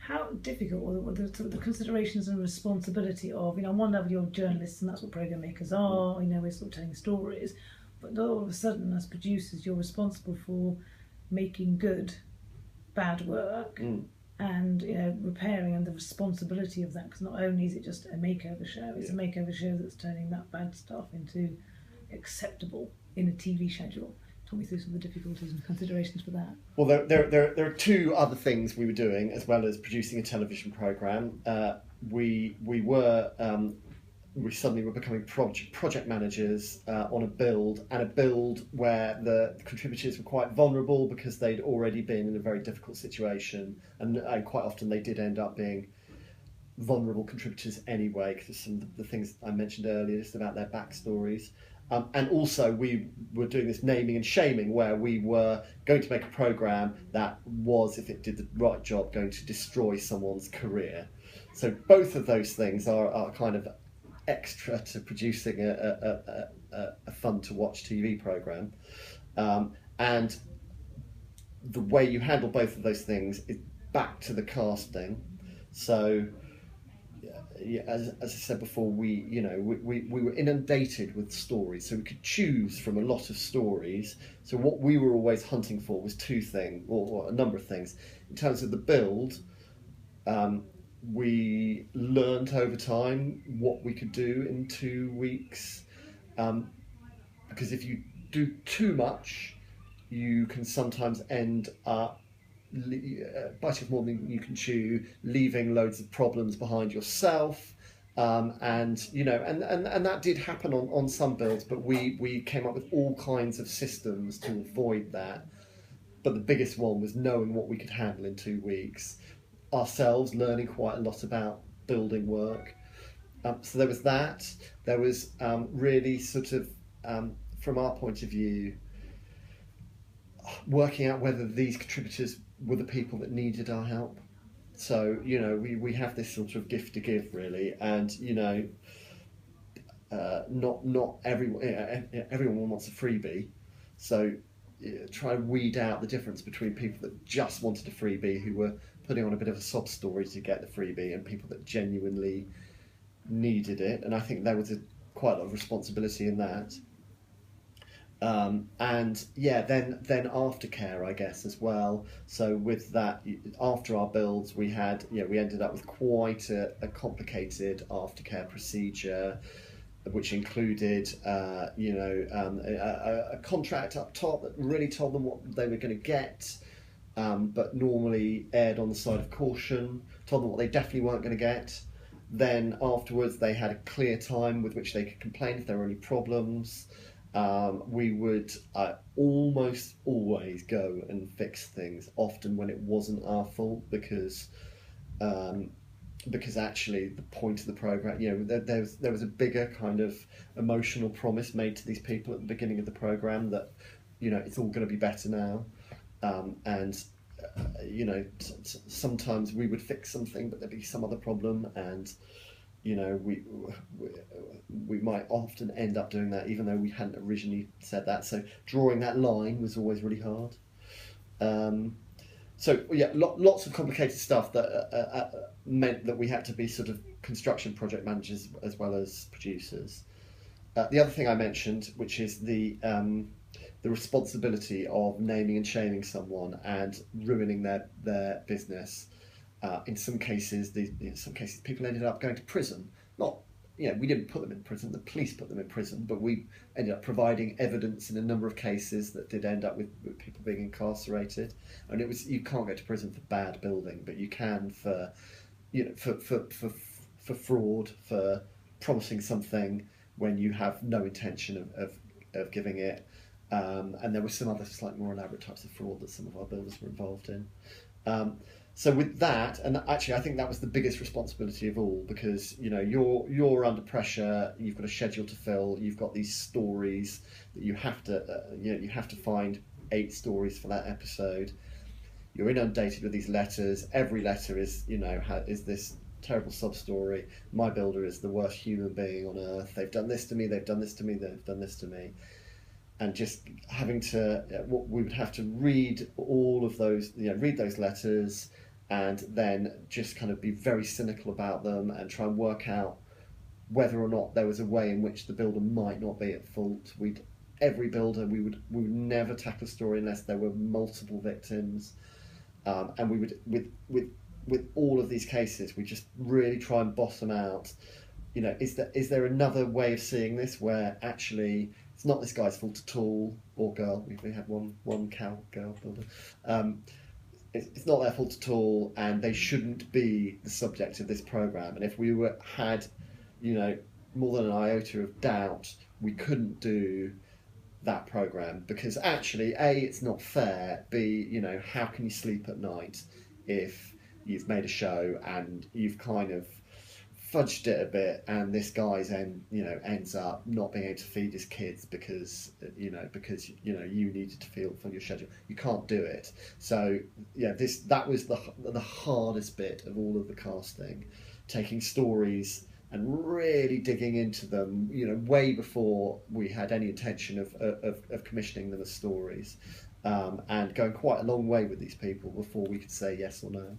how difficult were the considerations and responsibility of, on one level you're journalists and that's what programme makers are, we're sort of telling stories, but all of a sudden as producers you're responsible for making good bad work and repairing, and the responsibility of that, because not only is it just a makeover show, it's a makeover show that's turning that bad stuff into acceptable in a TV schedule. Talk me through some of the difficulties and considerations for that. Well, there are two other things we were doing as well as producing a television programme. We suddenly were becoming project managers on a build where the contributors were quite vulnerable because they'd already been in a very difficult situation, and quite often they did end up being vulnerable contributors anyway, because some of the things I mentioned earlier, just about their backstories. And also we were doing this naming and shaming where we were going to make a programme that was, if it did the right job, going to destroy someone's career. So both of those things are kind of extra to producing a fun to watch TV programme. And the way you handle both of those things is back to the casting. So as I said before, we were inundated with stories, so we could choose from a lot of stories. So what we were always hunting for was two things, or a number of things. In terms of the build, we learned over time what we could do in 2 weeks, because if you do too much, you can sometimes end up biting off more than you can chew, leaving loads of problems behind yourself, and that did happen on some builds, but we came up with all kinds of systems to avoid that. But the biggest one was knowing what we could handle in 2 weeks, ourselves learning quite a lot about building work. So there was that. There was really sort of, from our point of view, working out whether these contributors were the people that needed our help. So we have this sort of gift to give, really, and not everyone wants a freebie. So try and weed out the difference between people that just wanted a freebie, who were putting on a bit of a sob story to get the freebie, and people that genuinely needed it. And I think there was quite a lot of responsibility in that. Then aftercare, I guess, as well. So with that, after our builds, we ended up with quite a complicated aftercare procedure, which included a contract up top that really told them what they were going to get, but normally erred on the side of caution, told them what they definitely weren't going to get. Then afterwards, they had a clear time with which they could complain if there were any problems. We would almost always go and fix things, often when it wasn't our fault, because actually the point of the programme, there was a bigger kind of emotional promise made to these people at the beginning of the programme that, it's all going to be better now. Sometimes we would fix something, but there'd be some other problem, and we might often end up doing that even though we hadn't originally said that. So drawing that line was always really hard. Lots of complicated stuff that meant that we had to be sort of construction project managers as well as producers. The other thing I mentioned, which is the responsibility of naming and shaming someone and ruining their business. In some cases, people ended up going to prison. We didn't put them in prison, the police put them in prison, but we ended up providing evidence in a number of cases that did end up with people being incarcerated. And you can't go to prison for bad building, but you can for fraud, for promising something when you have no intention of giving it. And there were some other slightly more elaborate types of fraud that some of our builders were involved in. So with that, and actually I think that was the biggest responsibility of all, because you're under pressure, you've got a schedule to fill, you've got these stories that you have to find 8 stories for that episode. You're inundated with these letters. Every letter is is this terrible sub story. My builder is the worst human being on earth. They've done this to me. They've done this to me. They've done this to me. And just having to, we would have to read all of those, read those letters, and then just kind of be very cynical about them and try and work out whether or not there was a way in which the builder might not be at fault. Every builder, we would never tackle a story unless there were multiple victims, and we would with all of these cases, we just really try and bottom out. Is there another way of seeing this where actually it's not this guy's fault at all, or girl? We had one cow girl builder. It's not their fault at all, and they shouldn't be the subject of this program. And if we had more than an iota of doubt, we couldn't do that program, because actually, A, it's not fair. B, how can you sleep at night if you've made a show and you've kind of fudged it a bit, and this guy's ends up not being able to feed his kids because you needed to fill your schedule. You can't do it. So that was the hardest bit of all of the casting, taking stories and really digging into them, way before we had any intention of commissioning them as stories, and going quite a long way with these people before we could say yes or no.